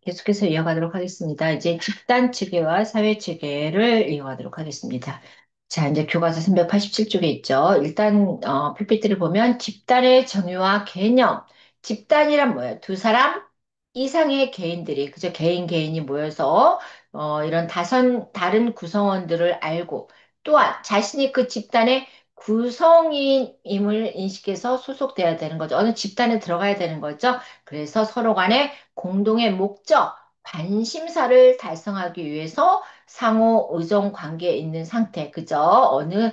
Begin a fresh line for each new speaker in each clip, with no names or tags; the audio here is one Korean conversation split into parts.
계속해서 이어가도록 하겠습니다. 이제 집단 체계와 사회 체계를 이어가도록 하겠습니다. 자, 이제 교과서 387쪽에 있죠. 일단, PPT를 보면 집단의 정의와 개념. 집단이란 뭐예요? 두 사람 이상의 개인들이, 그죠? 개인이 모여서, 이런 다른 구성원들을 알고, 또한 자신이 그 집단의 구성인임을 인식해서 소속돼야 되는 거죠. 어느 집단에 들어가야 되는 거죠. 그래서 서로 간에 공동의 목적, 관심사를 달성하기 위해서 상호 의존 관계에 있는 상태, 그죠? 어느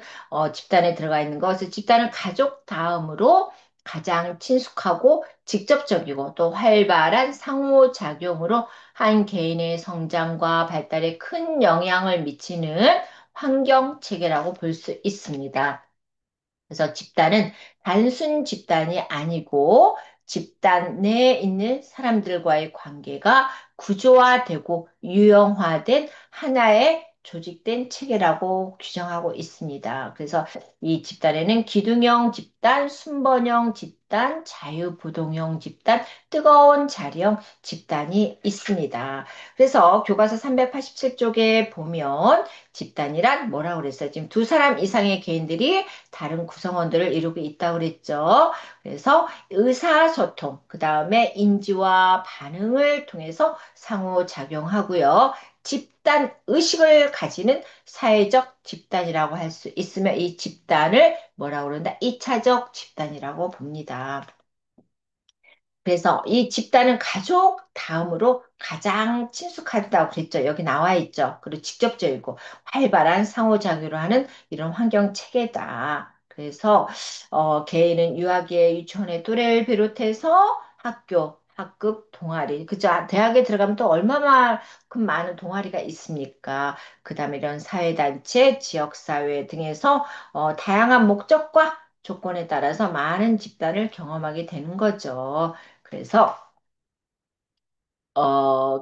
집단에 들어가 있는 것을 집단은 가족 다음으로 가장 친숙하고 직접적이고 또 활발한 상호작용으로 한 개인의 성장과 발달에 큰 영향을 미치는 환경 체계라고 볼 수 있습니다. 그래서 집단은 단순 집단이 아니고 집단 내에 있는 사람들과의 관계가 구조화되고 유형화된 하나의 조직된 체계라고 규정하고 있습니다. 그래서 이 집단에는 기둥형 집단, 순번형 집단, 자유부동형 집단, 뜨거운 자리형 집단이 있습니다. 그래서 교과서 387쪽에 보면 집단이란 뭐라고 그랬어요? 지금 두 사람 이상의 개인들이 다른 구성원들을 이루고 있다고 그랬죠. 그래서 의사소통, 그 다음에 인지와 반응을 통해서 상호작용하고요. 집단 의식을 가지는 사회적 집단이라고 할 수 있으며 이 집단을 뭐라고 그런다? 이차적 집단이라고 봅니다. 그래서 이 집단은 가족 다음으로 가장 친숙하다고 그랬죠. 여기 나와 있죠. 그리고 직접적이고 활발한 상호작용을 하는 이런 환경 체계다. 그래서 개인은 유아기에 유치원에 또래를 비롯해서 학교, 학급, 동아리, 그죠? 대학에 들어가면 또 얼마만큼 많은 동아리가 있습니까? 그다음에 이런 사회단체, 지역사회 등에서 다양한 목적과 조건에 따라서 많은 집단을 경험하게 되는 거죠. 그래서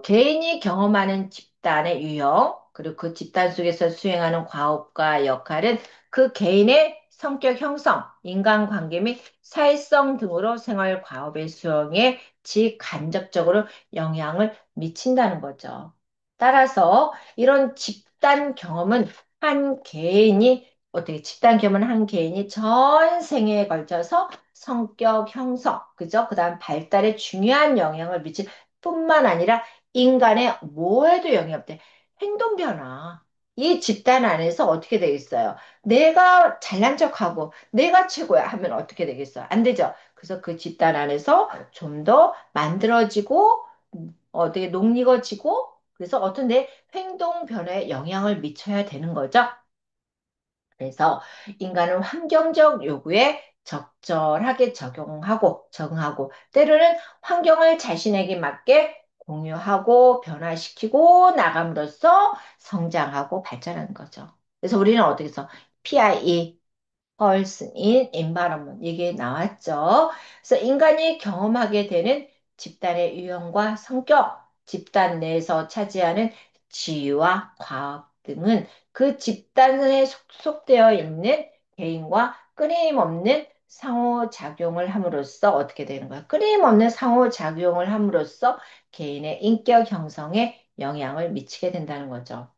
개인이 경험하는 집단의 유형, 그리고 그 집단 속에서 수행하는 과업과 역할은 그 개인의 성격 형성, 인간관계 및 사회성 등으로 생활 과업의 수행에 직간접적으로 영향을 미친다는 거죠. 따라서 이런 집단 경험은 한 개인이 어떻게 집단 경험은 한 개인이 전 생애에 걸쳐서 성격 형성, 그죠? 그다음 발달에 중요한 영향을 미친 뿐만 아니라 인간의 뭐에도 영향이 없대. 행동 변화. 이 집단 안에서 어떻게 되겠어요? 내가 잘난 척하고 내가 최고야 하면 어떻게 되겠어요? 안 되죠. 그래서 그 집단 안에서 좀 더 만들어지고 어떻게 녹익어지고 그래서 어떤 내 행동 변화에 영향을 미쳐야 되는 거죠. 그래서 인간은 환경적 요구에 적절하게 적응하고 때로는 환경을 자신에게 맞게 공유하고 변화시키고 나감으로써 성장하고 발전하는 거죠. 그래서 우리는 어떻게 해서 PIE, Person in Environment 이게 나왔죠. 그래서 인간이 경험하게 되는 집단의 유형과 성격, 집단 내에서 차지하는 지위와 과업 등은 그 집단에 속되어 있는 개인과 끊임없는 상호작용을 함으로써 어떻게 되는 거야? 끊임없는 상호작용을 함으로써 개인의 인격 형성에 영향을 미치게 된다는 거죠.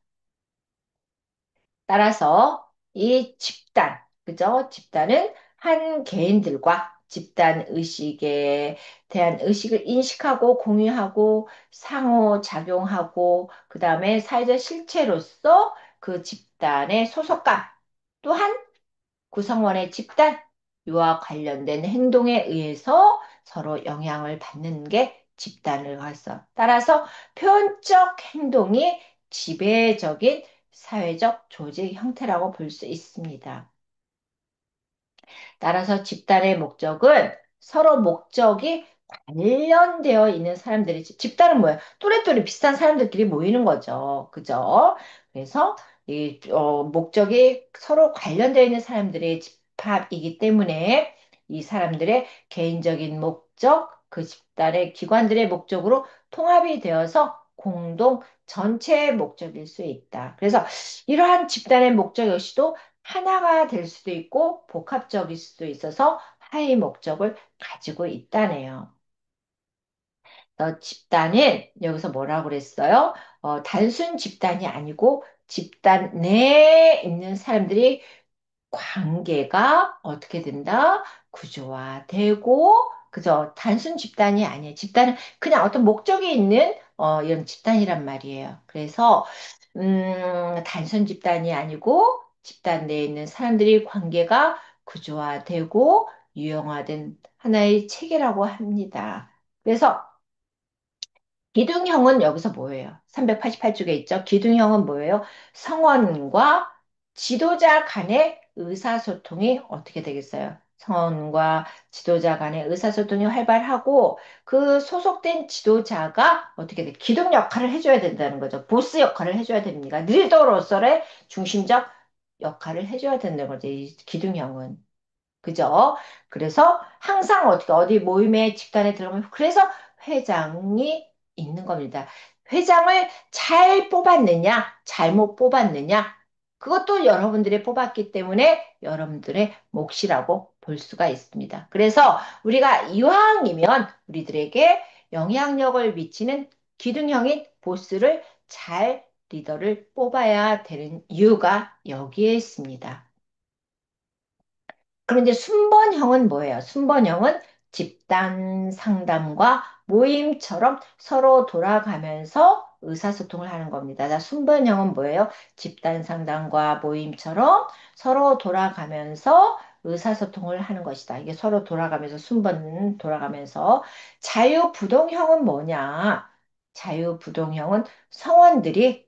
따라서 이 집단, 그죠? 집단은 한 개인들과 집단 의식에 대한 의식을 인식하고 공유하고 상호작용하고 그다음에 사회적 실체로서 그 집단의 소속감 또한 구성원의 집단 과 관련된 행동에 의해서 서로 영향을 받는 게 집단을 가서 따라서 표현적 행동이 지배적인 사회적 조직 형태라고 볼 수 있습니다. 따라서 집단의 목적은 서로 목적이 관련되어 있는 사람들이 집단은 뭐예요? 또래또래 비슷한 사람들끼리 모이는 거죠. 그죠? 그래서 이 목적이 서로 관련되어 있는 사람들의 집합이기 때문에 이 사람들의 개인적인 목적, 그 집단의 기관들의 목적으로 통합이 되어서 공동 전체의 목적일 수 있다. 그래서 이러한 집단의 목적 역시도 하나가 될 수도 있고 복합적일 수도 있어서 하나의 목적을 가지고 있다네요. 집단은 여기서 뭐라고 그랬어요? 단순 집단이 아니고 집단 내에 있는 사람들이 관계가 어떻게 된다? 구조화되고, 그죠? 단순 집단이 아니에요. 집단은 그냥 어떤 목적이 있는 이런 집단이란 말이에요. 그래서 단순 집단이 아니고 집단 내에 있는 사람들이 관계가 구조화되고 유형화된 하나의 체계라고 합니다. 그래서 기둥형은 여기서 뭐예요? 388쪽에 있죠. 기둥형은 뭐예요? 성원과 지도자 간의 의사소통이 어떻게 되겠어요? 성원과 지도자 간의 의사소통이 활발하고 그 소속된 지도자가 어떻게 돼? 기둥 역할을 해줘야 된다는 거죠. 보스 역할을 해줘야 됩니다. 리더로서의 중심적 역할을 해줘야 된다는 거죠. 이 기둥형은. 그죠? 그래서 항상 어떻게 어디 모임에 집단에 들어가면 그래서 회장이 있는 겁니다. 회장을 잘 뽑았느냐, 잘못 뽑았느냐, 그것도 여러분들이 뽑았기 때문에 여러분들의 몫이라고 볼 수가 있습니다. 그래서 우리가 이왕이면 우리들에게 영향력을 미치는 기둥형인 보스를 잘 리더를 뽑아야 되는 이유가 여기에 있습니다. 그런데 순번형은 뭐예요? 순번형은 집단 상담과 모임처럼 서로 돌아가면서 의사소통을 하는 겁니다. 자, 순번형은 뭐예요? 집단 상담과 모임처럼 서로 돌아가면서 의사소통을 하는 것이다. 이게 서로 돌아가면서 순번 돌아가면서 자유부동형은 뭐냐? 자유부동형 성원들이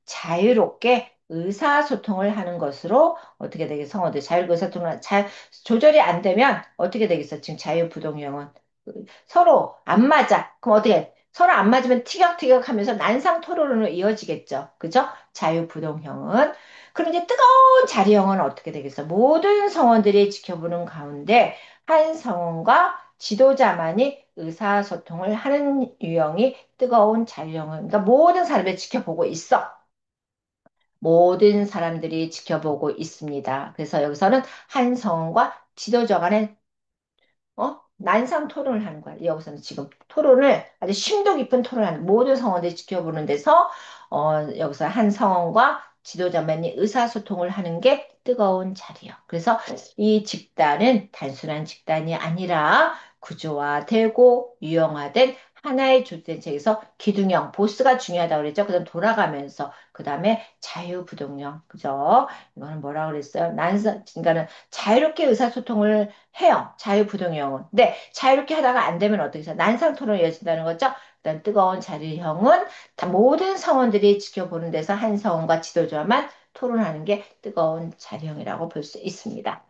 자유롭게 의사소통을 하는 것으로 어떻게 되겠어? 성어들 자율의사소통을 잘 조절이 안 되면 어떻게 되겠어? 지금 자유부동형은 서로 안 맞아. 그럼 어떻게 해? 서로 안 맞으면 티격태격 하면서 난상 토론으로 이어지겠죠. 그죠? 자유부동형은. 그럼 이제 뜨거운 자리형은 어떻게 되겠어? 모든 성원들이 지켜보는 가운데 한 성원과 지도자만이 의사소통을 하는 유형이 뜨거운 자유형은. 그러니까 모든 사람이 지켜보고 있어. 모든 사람들이 지켜보고 있습니다. 그래서 여기서는 한 성과 지도자 간의 난상 토론을 하는 거야. 여기서는 지금 토론을 아주 심도 깊은 토론을 하는 모든 성원들이 지켜보는 데서 여기서 한 성원과 지도자만이 의사소통을 하는 게 뜨거운 자리요. 그래서 이 집단은 단순한 집단이 아니라 구조화되고 유형화된 하나의 주된 책에서 기둥형 보스가 중요하다고 그랬죠. 그다음 돌아가면서 그다음에 자유부동형 그죠? 이거는 뭐라 그랬어요? 난상 그러니까는 자유롭게 의사소통을 해요. 자유부동형은. 근데 자유롭게 하다가 안 되면 어떻게 해서 난상토론이 이어진다는 거죠. 일단 뜨거운 자유형은 다 모든 성원들이 지켜보는 데서 한 성원과 지도자만 토론하는 게 뜨거운 자유형이라고 볼 수 있습니다.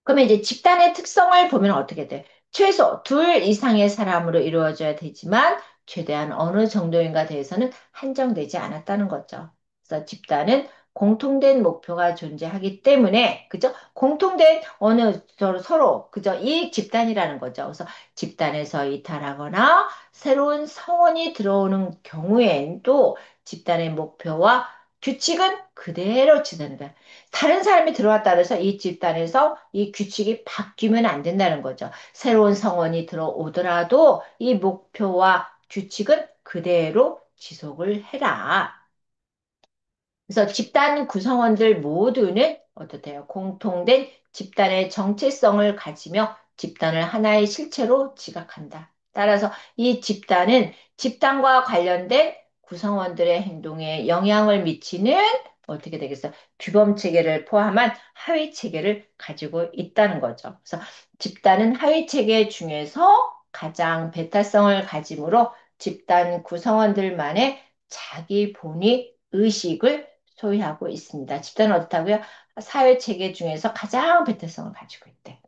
그러면 이제 집단의 특성을 보면 어떻게 돼? 최소 둘 이상의 사람으로 이루어져야 되지만 최대한 어느 정도인가 대해서는 한정되지 않았다는 거죠. 그래서 집단은 공통된 목표가 존재하기 때문에 그죠? 공통된 어느 서로 그죠? 이 집단이라는 거죠. 그래서 집단에서 이탈하거나 새로운 성원이 들어오는 경우에는 또 집단의 목표와 규칙은 그대로 지속된다. 다른 사람이 들어왔다 그래서 이 집단에서 이 규칙이 바뀌면 안 된다는 거죠. 새로운 성원이 들어오더라도 이 목표와 규칙은 그대로 지속을 해라. 그래서 집단 구성원들 모두는 어떻대요? 공통된 집단의 정체성을 가지며 집단을 하나의 실체로 지각한다. 따라서 이 집단은 집단과 관련된 구성원들의 행동에 영향을 미치는 어떻게 되겠어? 규범 체계를 포함한 하위 체계를 가지고 있다는 거죠. 그래서 집단은 하위 체계 중에서 가장 배타성을 가지므로 집단 구성원들만의 자기 본위 의식을 소유하고 있습니다. 집단은 어떻다고요? 사회 체계 중에서 가장 배타성을 가지고 있대.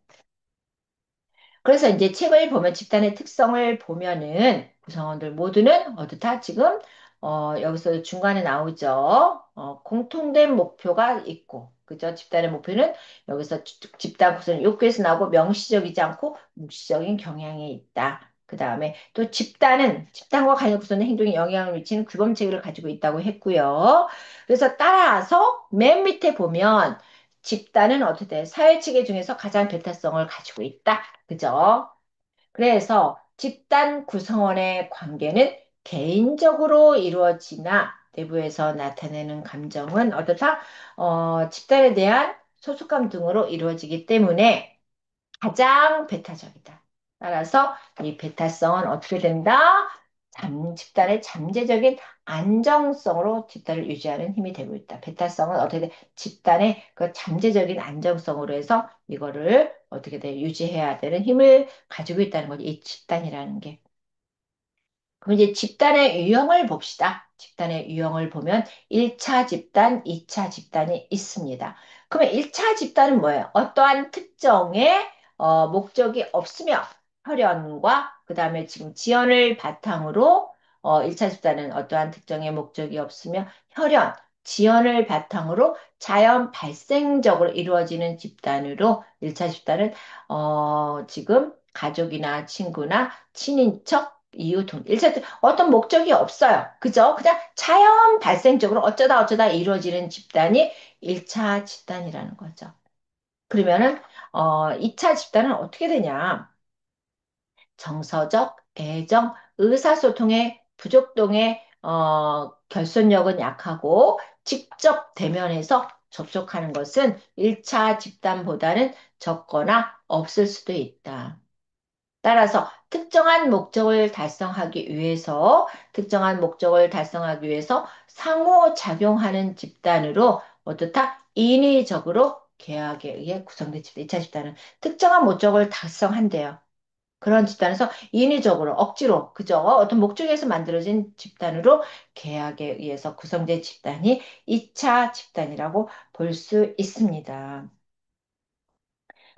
그래서 이제 책을 보면 집단의 특성을 보면은 구성원들 모두는 어떻다? 지금 여기서 중간에 나오죠. 공통된 목표가 있고, 그죠? 집단의 목표는 여기서 집단 구성 욕구에서 나오고 명시적이지 않고 묵시적인 경향이 있다. 그 다음에 또 집단은 집단과 관련 구성의 행동에 영향을 미치는 규범 체계를 가지고 있다고 했고요. 그래서 따라서 맨 밑에 보면 집단은 어떻게 돼? 사회 체계 중에서 가장 배타성을 가지고 있다. 그죠? 그래서 집단 구성원의 관계는 개인적으로 이루어지나 내부에서 나타내는 감정은 어떻다? 집단에 대한 소속감 등으로 이루어지기 때문에 가장 배타적이다. 따라서 이 배타성은 어떻게 된다? 집단의 잠재적인 안정성으로 집단을 유지하는 힘이 되고 있다. 배타성은 어떻게 돼? 집단의 그 잠재적인 안정성으로 해서 이거를 어떻게 돼? 유지해야 되는 힘을 가지고 있다는 거지. 이 집단이라는 게. 그럼 이제 집단의 유형을 봅시다. 집단의 유형을 보면 1차 집단, 2차 집단이 있습니다. 그러면 1차 집단은 뭐예요? 어떠한 특정의 목적이 없으며 혈연과 그다음에 지금 지연을 바탕으로 1차 집단은 어떠한 특정의 목적이 없으며 혈연, 지연을 바탕으로 자연 발생적으로 이루어지는 집단으로 1차 집단은 지금 가족이나 친구나 친인척 이유 동 일체 어떤 목적이 없어요. 그죠? 그냥 자연 발생적으로 어쩌다 이루어지는 집단이 1차 집단이라는 거죠. 그러면은 2차 집단은 어떻게 되냐? 정서적, 애정, 의사소통의 부족동의 결속력은 약하고 직접 대면해서 접촉하는 것은 1차 집단보다는 적거나 없을 수도 있다. 따라서 특정한 목적을 달성하기 위해서 상호작용하는 집단으로 어떻다? 인위적으로 계약에 의해 구성된 집단, 2차 집단은 특정한 목적을 달성한대요. 그런 집단에서 인위적으로, 억지로, 그죠? 어떤 목적에서 만들어진 집단으로 계약에 의해서 구성된 집단이 2차 집단이라고 볼 수 있습니다.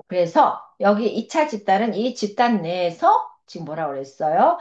그래서 여기 2차 집단은 이 집단 내에서 지금 뭐라고 그랬어요?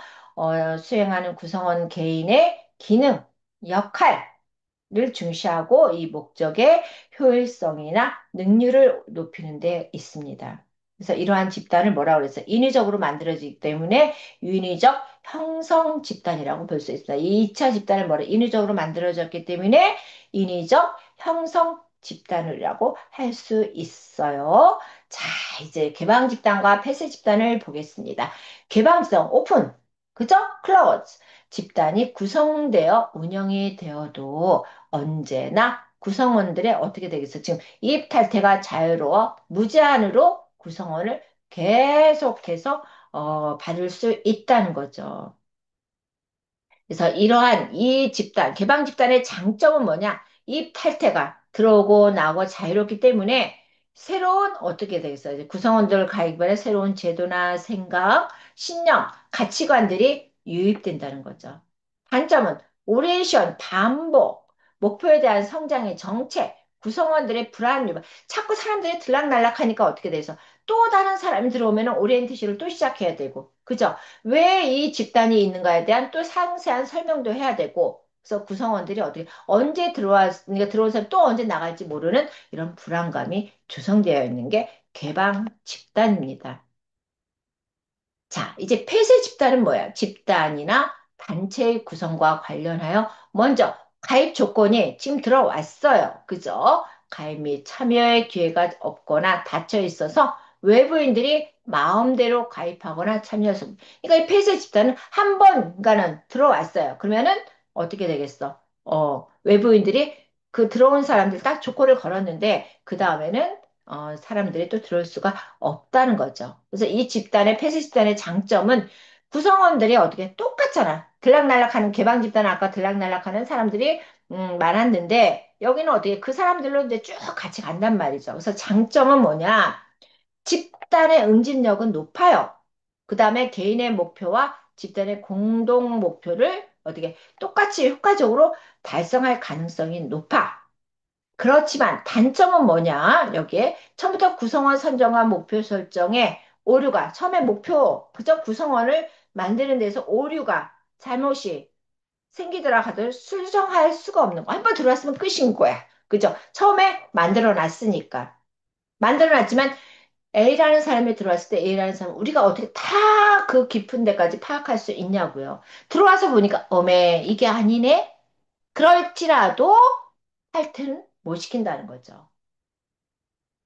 수행하는 구성원 개인의 기능, 역할을 중시하고 이 목적의 효율성이나 능률을 높이는 데 있습니다. 그래서 이러한 집단을 뭐라고 그랬어요? 인위적으로 만들어지기 때문에 인위적 형성 집단이라고 볼 수 있습니다. 이 2차 집단을 인위적으로 만들어졌기 때문에 인위적 형성 집단이라고 할 수 있어요. 자, 이제 개방 집단과 폐쇄 집단을 보겠습니다. 개방 집단 오픈, 그죠? 클로즈. 집단이 구성되어 운영이 되어도 언제나 구성원들의 어떻게 되겠어? 지금 이입 탈퇴가 자유로워 무제한으로 구성원을 계속해서 받을 수 있다는 거죠. 그래서 이러한 이 집단, 개방 집단의 장점은 뭐냐? 입 탈퇴가 들어오고 나오고 자유롭기 때문에 새로운 어떻게 되겠어요? 이제 구성원들 가입에 새로운 제도나 생각, 신념, 가치관들이 유입된다는 거죠. 단점은 오리에이션, 반복, 목표에 대한 성장의 정체, 구성원들의 불안 유발. 자꾸 사람들이 들락날락하니까 어떻게 돼서 또 다른 사람이 들어오면 오리엔테이션을 또 시작해야 되고, 그죠? 왜 이 집단이 있는가에 대한 또 상세한 설명도 해야 되고, 그래서 구성원들이 어떻게, 언제 들어왔으니까 들어온 사람이 또 언제 나갈지 모르는 이런 불안감이 조성되어 있는 게 개방 집단입니다. 자, 이제 폐쇄 집단은 뭐야? 집단이나 단체의 구성과 관련하여 먼저 가입 조건이 지금 들어왔어요. 그죠? 가입 및 참여의 기회가 없거나 닫혀 있어서 외부인들이 마음대로 가입하거나 참여해서 그러니까 이 폐쇄 집단은 한 번가는 들어왔어요. 그러면은 어떻게 되겠어? 외부인들이 그 들어온 사람들 딱 조건을 걸었는데 그 다음에는 사람들이 또 들어올 수가 없다는 거죠. 그래서 이 집단의 폐쇄 집단의 장점은 구성원들이 어떻게 똑같잖아. 들락날락하는 개방 집단은 아까 들락날락하는 사람들이 많았는데 여기는 어떻게 그 사람들로 이제 쭉 같이 간단 말이죠. 그래서 장점은 뭐냐? 집단의 응집력은 높아요. 그 다음에 개인의 목표와 집단의 공동 목표를 어떻게 똑같이 효과적으로 달성할 가능성이 높아. 그렇지만 단점은 뭐냐? 여기에 처음부터 구성원 선정과 목표 설정에 오류가 처음에 목표 그저 구성원을 만드는 데서 오류가 잘못이 생기더라 하더라도 수정할 수가 없는 거. 한번 들어왔으면 끝인 거야. 그죠? 처음에 만들어 놨으니까. 만들어 놨지만 A라는 사람이 들어왔을 때 A라는 사람 우리가 어떻게 다 그 깊은 데까지 파악할 수 있냐고요. 들어와서 보니까 어메 이게 아니네. 그럴지라도 할튼 못 시킨다는 거죠.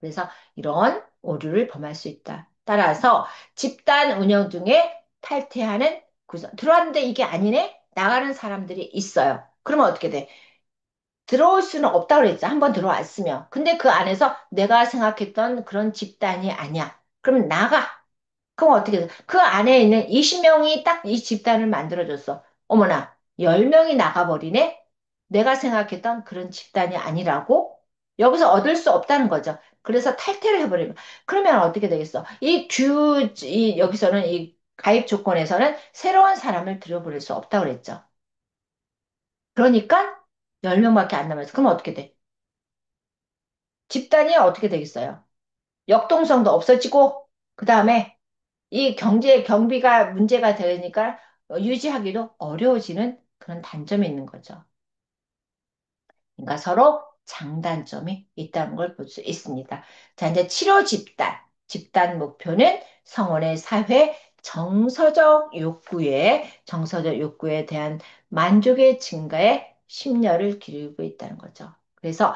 그래서 이런 오류를 범할 수 있다. 따라서 집단 운영 중에 탈퇴하는 구성. 들어왔는데 이게 아니네? 나가는 사람들이 있어요. 그러면 어떻게 돼? 들어올 수는 없다고 그랬죠. 한번 들어왔으면. 근데 그 안에서 내가 생각했던 그런 집단이 아니야. 그럼 나가. 그럼 어떻게 돼? 그 안에 있는 20명이 딱 이 집단을 만들어줬어. 어머나, 10명이 나가버리네? 내가 생각했던 그런 집단이 아니라고? 여기서 얻을 수 없다는 거죠. 그래서 탈퇴를 해버리면. 그러면 어떻게 되겠어? 여기서는 이 가입 조건에서는 새로운 사람을 들여보낼 수 없다고 그랬죠. 그러니까 10명밖에 안 남았어. 그럼 어떻게 돼? 집단이 어떻게 되겠어요? 역동성도 없어지고, 그 다음에 이 경제 경비가 문제가 되니까 유지하기도 어려워지는 그런 단점이 있는 거죠. 그러니까 서로 장단점이 있다는 걸 볼 수 있습니다. 자, 이제 치료 집단. 집단 목표는 성원의 사회 정서적 욕구에 대한 만족의 증가에 심려를 기울이고 있다는 거죠. 그래서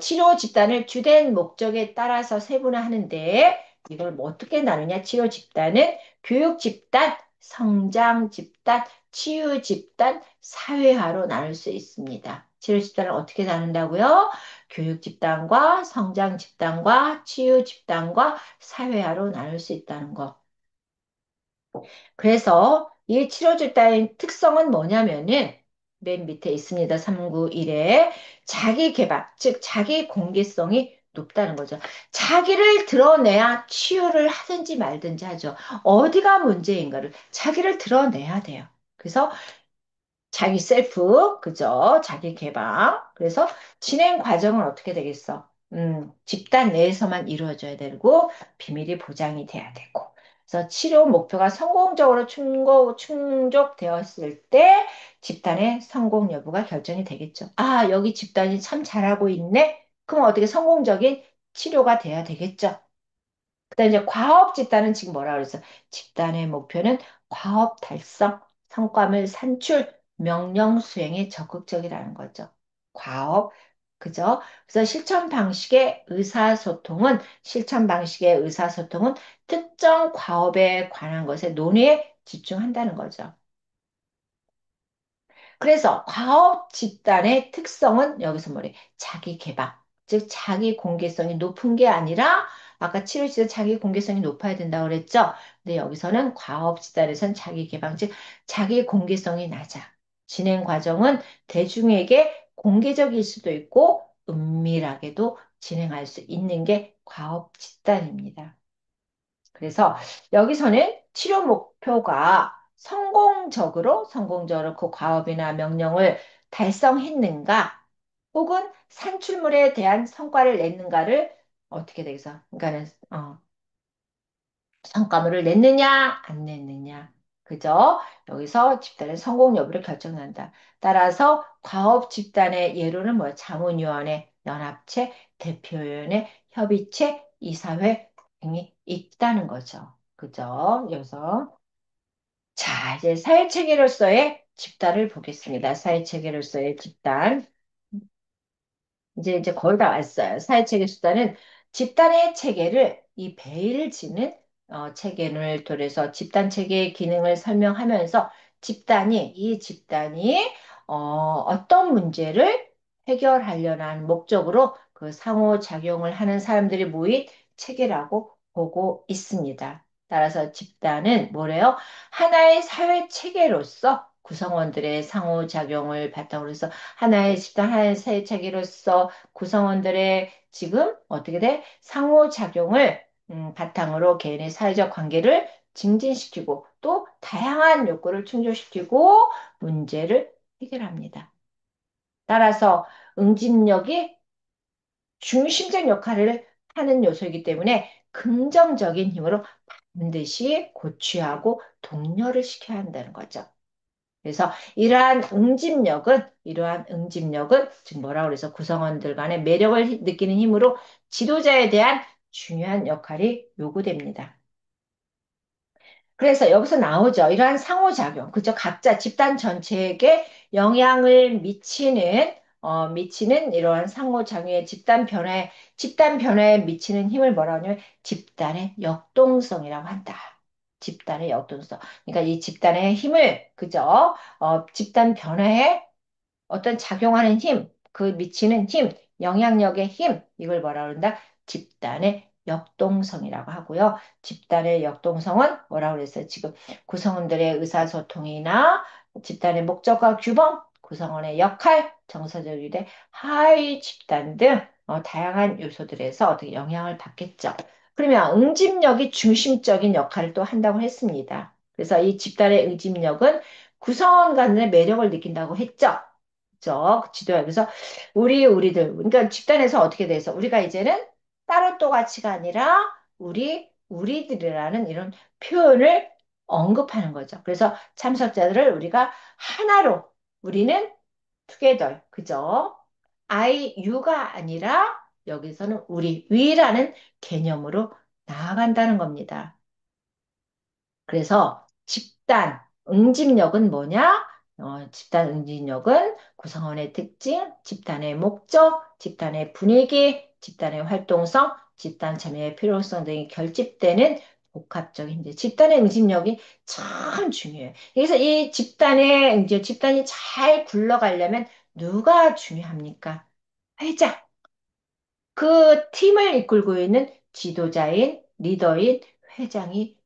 치료 집단을 주된 목적에 따라서 세분화하는데 이걸 뭐 어떻게 나누냐? 치료 집단은 교육 집단, 성장 집단, 치유 집단, 사회화로 나눌 수 있습니다. 치료 집단을 어떻게 나눈다고요? 교육 집단과 성장 집단과 치유 집단과 사회화로 나눌 수 있다는 거. 그래서 이 치료 집단의 특성은 뭐냐면은 맨 밑에 있습니다. 391에 자기 개발, 즉 자기 공개성이 높다는 거죠. 자기를 드러내야 치유를 하든지 말든지 하죠. 어디가 문제인가를 자기를 드러내야 돼요. 그래서 자기 셀프, 그죠? 자기 개방. 그래서 진행 과정은 어떻게 되겠어? 집단 내에서만 이루어져야 되고, 비밀이 보장이 돼야 되고. 그래서 치료 목표가 성공적으로 충족되었을 때, 집단의 성공 여부가 결정이 되겠죠. 아, 여기 집단이 참 잘하고 있네? 그럼 어떻게 성공적인 치료가 돼야 되겠죠? 그다음 이제 과업 집단은 지금 뭐라 그랬어? 집단의 목표는 과업 달성, 성과물 산출, 명령 수행에 적극적이라는 거죠. 과업, 그죠? 그래서 실천 방식의 의사소통은 특정 과업에 관한 것에 논의에 집중한다는 거죠. 그래서 과업 집단의 특성은 여기서 뭐래? 자기 개방. 즉, 자기 공개성이 높은 게 아니라, 아까 치료 시대 자기 공개성이 높아야 된다고 그랬죠? 근데 여기서는 과업 집단에서는 자기 개방, 즉, 자기 공개성이 낮아. 진행 과정은 대중에게 공개적일 수도 있고, 은밀하게도 진행할 수 있는 게 과업 집단입니다. 그래서 여기서는 치료 목표가 성공적으로 그 과업이나 명령을 달성했는가, 혹은 산출물에 대한 성과를 냈는가를 어떻게 되겠어? 그러니까는 성과물을 냈느냐, 안 냈느냐. 그죠? 여기서 집단의 성공 여부를 결정한다. 따라서 과업 집단의 예로는 뭐야? 자문위원회, 연합체, 대표위원회, 협의체, 이사회 등이 있다는 거죠. 그죠? 여기서. 자, 이제 사회체계로서의 집단을 보겠습니다. 사회체계로서의 집단. 이제 거의 다 왔어요. 사회체계 수단은 집단의 체계를 이 베일을 지는 체계를 통해서 집단 체계의 기능을 설명하면서 이 집단이 어떤 문제를 해결하려는 목적으로 그 상호작용을 하는 사람들이 모인 체계라고 보고 있습니다. 따라서 집단은 뭐래요? 하나의 사회 체계로서 구성원들의 상호작용을 바탕으로 해서 하나의 집단, 하나의 사회 체계로서 구성원들의 지금 어떻게 돼? 상호작용을 바탕으로 개인의 사회적 관계를 증진시키고 또 다양한 욕구를 충족시키고 문제를 해결합니다. 따라서 응집력이 중심적 역할을 하는 요소이기 때문에 긍정적인 힘으로 반드시 고취하고 독려를 시켜야 한다는 거죠. 그래서 이러한 응집력은 지금 뭐라 그래서 구성원들 간의 매력을 느끼는 힘으로 지도자에 대한 중요한 역할이 요구됩니다. 그래서 여기서 나오죠. 이러한 상호작용, 그죠? 각자 집단 전체에게 영향을 미치는 미치는 이러한 상호작용의 집단 변화에 미치는 힘을 뭐라 하냐면 집단의 역동성이라고 한다. 집단의 역동성. 그러니까 이 집단의 힘을, 그죠? 집단 변화에 어떤 작용하는 힘, 그 미치는 힘, 영향력의 힘, 이걸 뭐라 그런다? 집단의 역동성이라고 하고요. 집단의 역동성은 뭐라고 그랬어요? 지금 구성원들의 의사소통이나 집단의 목적과 규범, 구성원의 역할, 정서적 유대, 하위 집단 등 다양한 요소들에서 어떻게 영향을 받겠죠. 그러면 응집력이 중심적인 역할을 또 한다고 했습니다. 그래서 이 집단의 응집력은 구성원 간의 매력을 느낀다고 했죠. 그죠? 지도야. 그래서 우리들, 그러니까 집단에서 어떻게 돼서 우리가 이제는 따로 또 가치가 아니라 우리들이라는 이런 표현을 언급하는 거죠. 그래서 참석자들을 우리가 하나로, 우리는 together, 그죠? you가 아니라 여기서는 we라는 개념으로 나아간다는 겁니다. 그래서 집단 응집력은 뭐냐? 집단 응집력은 구성원의 특징, 집단의 목적, 집단의 분위기, 집단의 활동성, 집단 참여의 필요성 등이 결집되는 복합적인 이제 집단의 응집력이 참 중요해요. 그래서 이 이제 집단이 잘 굴러가려면 누가 중요합니까? 회장. 그 팀을 이끌고 있는 지도자인 리더인 회장이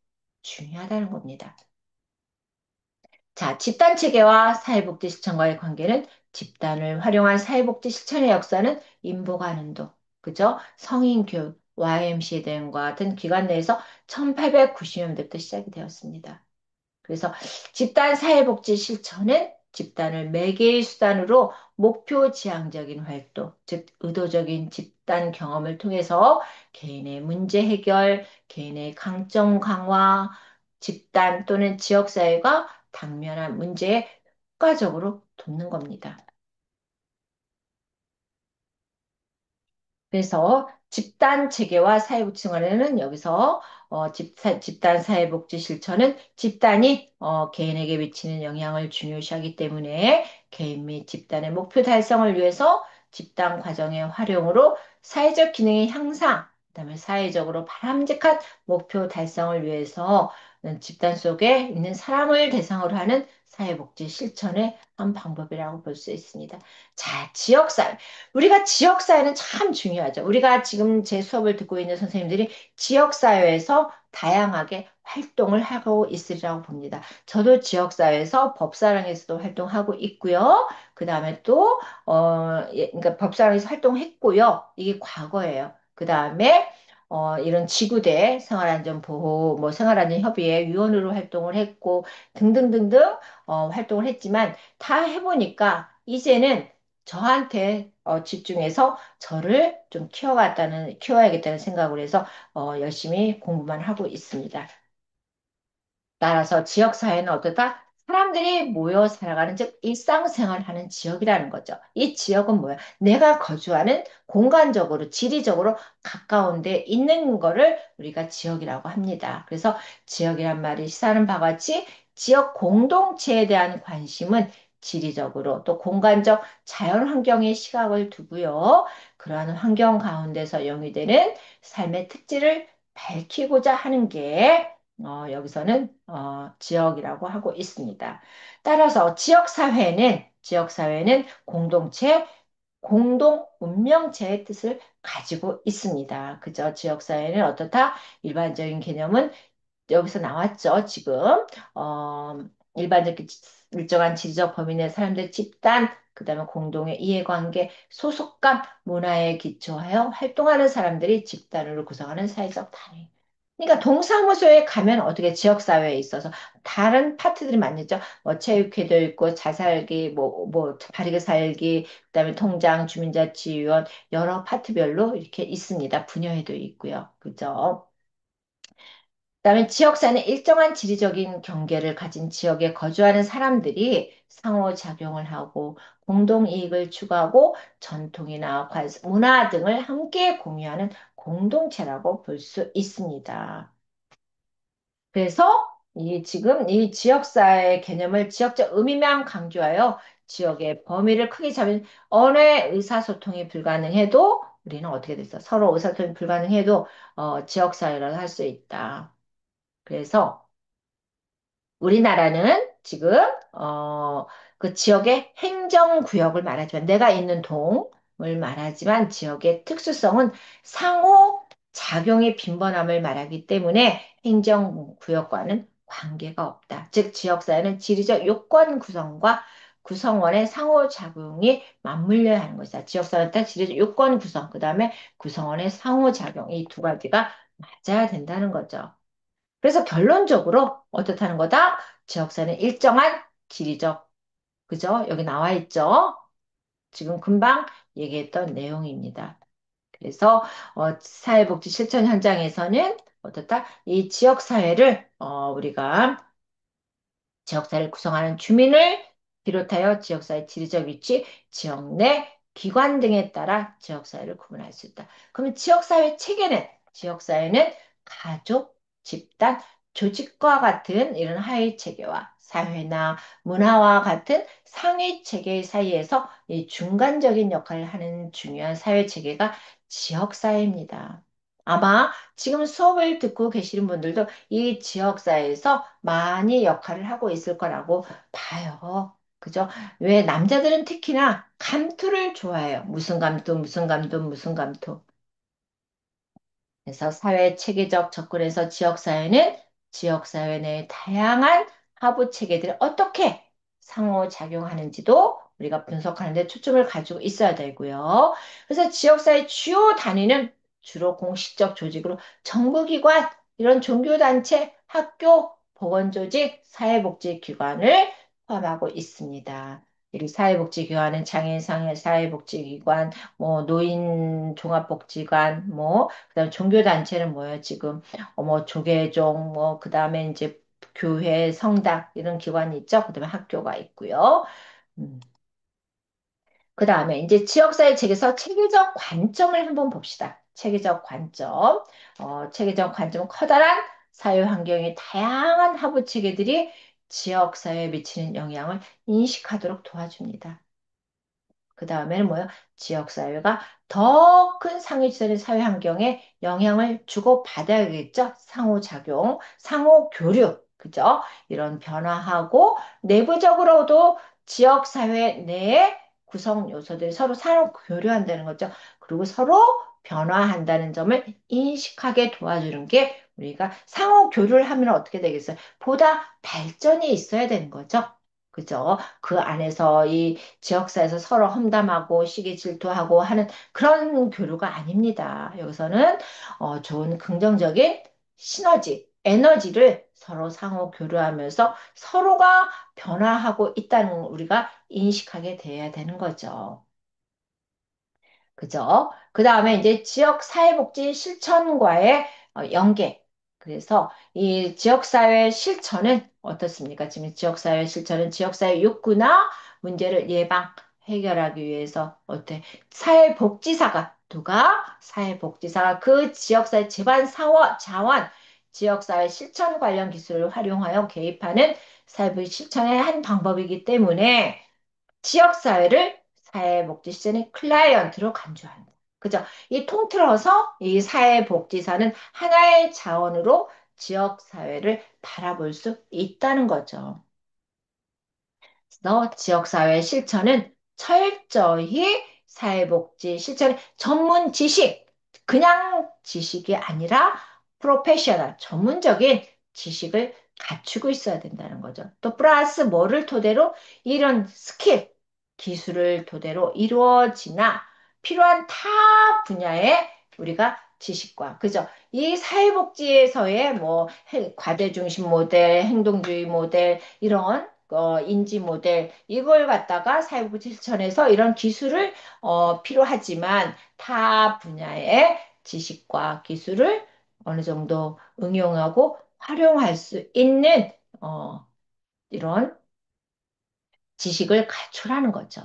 중요하다는 겁니다. 자, 집단 체계와 사회복지 실천과의 관계는 집단을 활용한 사회복지 실천의 역사는 인보가는도, 그죠? 성인교육, YMCA 등과 같은 기관 내에서 1890년대부터 시작이 되었습니다. 그래서 집단 사회복지 실천은 집단을 매개의 수단으로 목표 지향적인 활동, 즉 의도적인 집단 경험을 통해서 개인의 문제 해결, 개인의 강점 강화, 집단 또는 지역사회가 당면한 문제에 효과적으로 돕는 겁니다. 그래서 집단 체계와 사회복지 생활에는 여기서 집단 사회복지 실천은 집단이 개인에게 미치는 영향을 중요시하기 때문에 개인 및 집단의 목표 달성을 위해서 집단 과정의 활용으로 사회적 기능의 향상, 그다음에 사회적으로 바람직한 목표 달성을 위해서 집단 속에 있는 사람을 대상으로 하는 사회복지 실천의 한 방법이라고 볼 수 있습니다. 자, 지역사회. 우리가 지역사회는 참 중요하죠. 우리가 지금 제 수업을 듣고 있는 선생님들이 지역사회에서 다양하게 활동을 하고 있으리라고 봅니다. 저도 지역사회에서 법사랑에서도 활동하고 있고요. 그 다음에 또, 그러니까 법사랑에서 활동했고요. 이게 과거예요. 그 다음에, 이런 지구대 생활안전보호, 뭐 생활안전협의회 위원으로 활동을 했고, 등등등등, 활동을 했지만, 다 해보니까, 이제는 저한테 집중해서 저를 좀 키워야겠다는 생각을 해서 열심히 공부만 하고 있습니다. 따라서 지역사회는 어떻다? 사람들이 모여 살아가는, 즉, 일상생활하는 지역이라는 거죠. 이 지역은 뭐야? 내가 거주하는 공간적으로, 지리적으로 가까운 데 있는 거를 우리가 지역이라고 합니다. 그래서 지역이란 말이 시사하는 바와 같이 지역 공동체에 대한 관심은 지리적으로 또 공간적 자연 환경의 시각을 두고요. 그러한 환경 가운데서 영위되는 삶의 특질을 밝히고자 하는 게 여기서는 지역이라고 하고 있습니다. 따라서 지역사회는 공동체, 공동 운명체의 뜻을 가지고 있습니다. 그죠? 지역사회는 어떻다? 일반적인 개념은 여기서 나왔죠, 지금. 어, 일반적 일정한 지리적 범위 내 사람들 집단, 그다음에 공동의 이해관계, 소속감, 문화에 기초하여 활동하는 사람들이 집단으로 구성하는 사회적 단위. 그러니까 동사무소에 가면 어떻게 지역사회에 있어서 다른 파트들이 많겠죠. 뭐 체육회도 있고 자살기, 바르게 살기, 그다음에 통장, 주민자치위원 여러 파트별로 이렇게 있습니다. 분야회도 있고요. 그죠? 그다음에 지역사는 일정한 지리적인 경계를 가진 지역에 거주하는 사람들이 상호작용을 하고 공동이익을 추구하고 전통이나 문화 등을 함께 공유하는 공동체라고 볼 수 있습니다. 그래서 지금 이 지역사회 개념을 지역적 의미만 강조하여 지역의 범위를 크게 잡은 언어의 의사소통이 불가능해도 우리는 어떻게 됐어? 서로 의사소통이 불가능해도 지역사회를 할 수 있다. 그래서 우리나라는 지금 그 지역의 행정구역을 말하지만 내가 있는 동을 말하지만 지역의 특수성은 상호 작용의 빈번함을 말하기 때문에 행정구역과는 관계가 없다. 즉 지역사회는 지리적 요건 구성과 구성원의 상호작용이 맞물려야 하는 것이다. 지역사회는 딱 지리적 요건 구성, 그 다음에 구성원의 상호작용 이 두 가지가 맞아야 된다는 거죠. 그래서 결론적으로 어떻다는 거다? 지역사는 일정한 지리적, 그죠? 여기 나와 있죠? 지금 금방 얘기했던 내용입니다. 그래서 사회복지 실천 현장에서는 어떻다? 이 지역사회를 우리가 지역사회를 구성하는 주민을 비롯하여 지역사회 지리적 위치, 지역 내 기관 등에 따라 지역사회를 구분할 수 있다. 그러면 지역사회 체계는, 지역사회는 가족, 집단, 조직과 같은 이런 하위 체계와 사회나 문화와 같은 상위 체계 사이에서 이 중간적인 역할을 하는 중요한 사회 체계가 지역사회입니다. 아마 지금 수업을 듣고 계시는 분들도 이 지역사회에서 많이 역할을 하고 있을 거라고 봐요. 그죠? 왜 남자들은 특히나 감투를 좋아해요. 무슨 감투, 무슨 감투, 무슨 감투. 그래서 사회 체계적 접근에서 지역사회는 지역사회 내 다양한 하부 체계들이 어떻게 상호작용하는지도 우리가 분석하는 데 초점을 가지고 있어야 되고요. 그래서 지역사회 주요 단위는 주로 공식적 조직으로 정부기관, 이런 종교단체, 학교, 보건조직, 사회복지기관을 포함하고 있습니다. 이 사회복지기관은 장애인 사회복지기관, 뭐 노인 종합복지관, 뭐 그다음 종교단체는 뭐예요? 지금 뭐 조계종, 뭐 그다음에 이제 교회, 성당 이런 기관이 있죠. 그다음에 학교가 있고요. 음. 그다음에 이제 지역사회 책에서 체계적 관점을 한번 봅시다. 체계적 관점. 체계적 관점은 커다란 사회 환경의 다양한 하부 체계들이 지역사회에 미치는 영향을 인식하도록 도와줍니다. 그 다음에는 뭐예요? 지역사회가 더 큰 상위지대의 사회 환경에 영향을 주고 받아야겠죠? 상호작용, 상호교류, 그죠? 이런 변화하고 내부적으로도 지역사회 내에 구성 요소들이 서로 상호교류한다는 거죠. 그리고 서로 변화한다는 점을 인식하게 도와주는 게 우리가 상호교류를 하면 어떻게 되겠어요? 보다 발전이 있어야 되는 거죠. 그죠? 그 안에서 이 지역사에서 서로 험담하고 시기 질투하고 하는 그런 교류가 아닙니다. 여기서는 좋은 긍정적인 시너지, 에너지를 서로 상호 교류하면서 서로가 변화하고 있다는 걸 우리가 인식하게 돼야 되는 거죠. 그죠? 그 다음에 이제 지역 사회복지 실천과의 연계. 그래서 이 지역사회 실천은 어떻습니까? 지금 지역사회 실천은 지역사회 욕구나 문제를 예방, 해결하기 위해서 어때? 사회복지사가, 누가? 사회복지사가 그 지역사회 집안 사원, 자원, 지역사회 실천 관련 기술을 활용하여 개입하는 사회복지 실천의 한 방법이기 때문에 지역사회를 사회복지시설의 클라이언트로 간주한다. 그죠? 이 통틀어서 이 사회복지사는 하나의 자원으로 지역사회를 바라볼 수 있다는 거죠. 너 지역사회 실천은 철저히 사회복지 실천 전문 지식, 그냥 지식이 아니라 프로페셔널, 전문적인 지식을 갖추고 있어야 된다는 거죠. 또 플러스 뭐를 토대로 이런 스킬, 기술을 토대로 이루어지나 필요한 타 분야의 우리가 지식과, 그죠? 이 사회복지에서의 뭐 과제 중심 모델, 행동주의 모델, 이런 인지 모델 이걸 갖다가 사회복지 실천에서 이런 기술을 필요하지만 타 분야의 지식과 기술을 어느 정도 응용하고 활용할 수 있는 이런 지식을 갖추라는 거죠.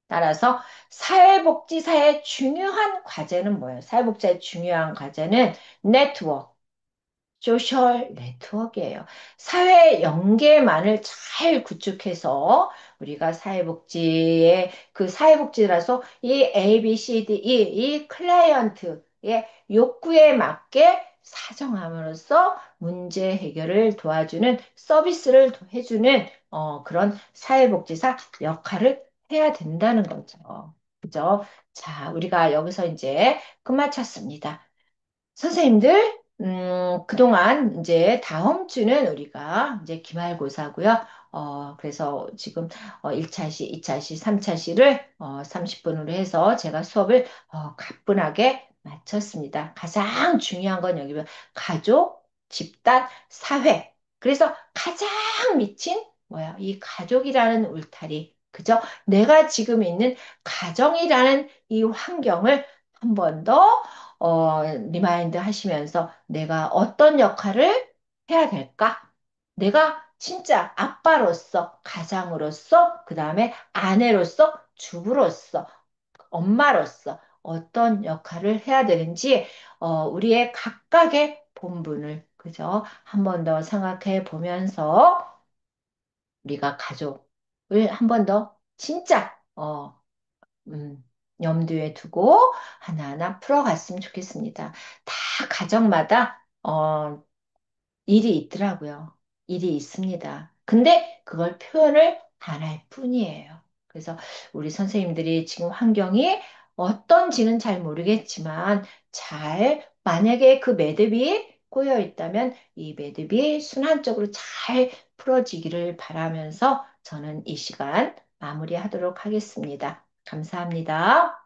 따라서 사회복지사의 중요한 과제는 뭐예요? 사회복지사의 중요한 과제는 네트워크, 소셜 네트워크예요. 사회 연계망을 잘 구축해서 우리가 사회복지의 그 사회복지라서 이 A, B, C, D, 이 클라이언트의 욕구에 맞게 사정함으로써 문제 해결을 도와주는 서비스를 해주는 그런 사회복지사 역할을 해야 된다는 거죠. 그죠? 자, 우리가 여기서 이제 끝마쳤습니다. 선생님들, 그동안 이제 다음 주는 우리가 이제 기말고사고요. 그래서 지금 1차 시, 2차 시, 3차 시를 30분으로 해서 제가 수업을 가뿐하게 마쳤습니다. 가장 중요한 건 여기 면 가족, 집단, 사회. 그래서 가장 미친 뭐야? 이 가족이라는 울타리. 그죠? 내가 지금 있는 가정이라는 이 환경을 한 번 더 리마인드 하시면서 내가 어떤 역할을 해야 될까? 내가 진짜 아빠로서, 가장으로서, 그 다음에 아내로서, 주부로서, 엄마로서 어떤 역할을 해야 되는지, 우리의 각각의 본분을, 그죠? 한 번 더 생각해 보면서 우리가 가족을 한 번 더 진짜, 음, 염두에 두고 하나하나 풀어갔으면 좋겠습니다. 다 가정마다 일이 있더라고요. 일이 있습니다. 근데 그걸 표현을 안 할 뿐이에요. 그래서 우리 선생님들이 지금 환경이 어떤지는 잘 모르겠지만 만약에 그 매듭이 꼬여 있다면 이 매듭이 순환적으로 잘 풀어지기를 바라면서 저는 이 시간 마무리하도록 하겠습니다. 감사합니다.